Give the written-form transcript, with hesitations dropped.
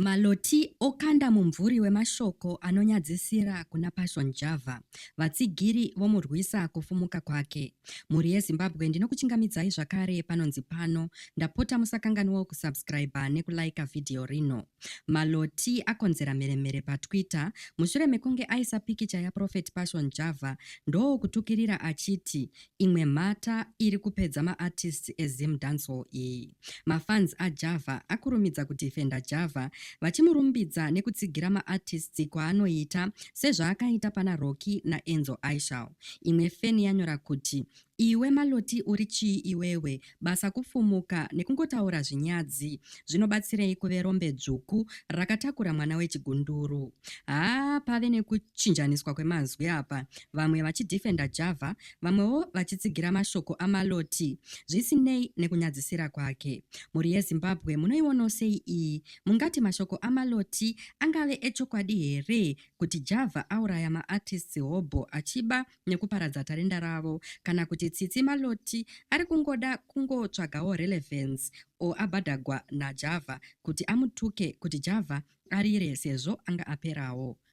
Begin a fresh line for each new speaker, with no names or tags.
Maloti okanda mumvuri wemashoko anonyadzisira kuna Passion Java. Vatsigiri vomurwisa kufumuka kwake. Mhuri yeZimbabwe ndinokuchingamidzai zvakare panonzi pano. Ndapota musakanganwawo kusubscribe nekulaika video rino. Maloti akonzera mheremhere paTwitter mushure mekunge aisa pikicha yaProfet Passion Java ndokutukirira achiti imwe mhata iri kupedza maartists eZim dancehall iyi. Mafans aJava akurumidza kudefenda Java vachimurumbidza nekutsigira maartists kwaanoita sezvaakaita pana Rocky naEnzo Aishau. Imwe feni yanyora kuti iwe Maloti uri chii iwewe, basa kufumuka nekungotaura zvinyadzi zvinobatsirei kuve rombe dzvuku rakatakura mwana wechigunduru. Pave nekuchinjaniswa kwemazwi apa, vamwe vachidefenda Java, vamwewo vachitsigira mashoko aMaloti zvisinei nekunyadzisira kwake. Mhuri yeZimbabwe munoiona sei iyi? Mungati mashoko aMaloti angave echokwadi here kuti Java auraya maartists hobo achiba nekuparadza tarenda ravo, kana kuti tsitsi Maloti ari kungoda kungotsvagawo relevance abhadhagwa naJava kuti amutuke kuti Java arire sezvo anga aperawo.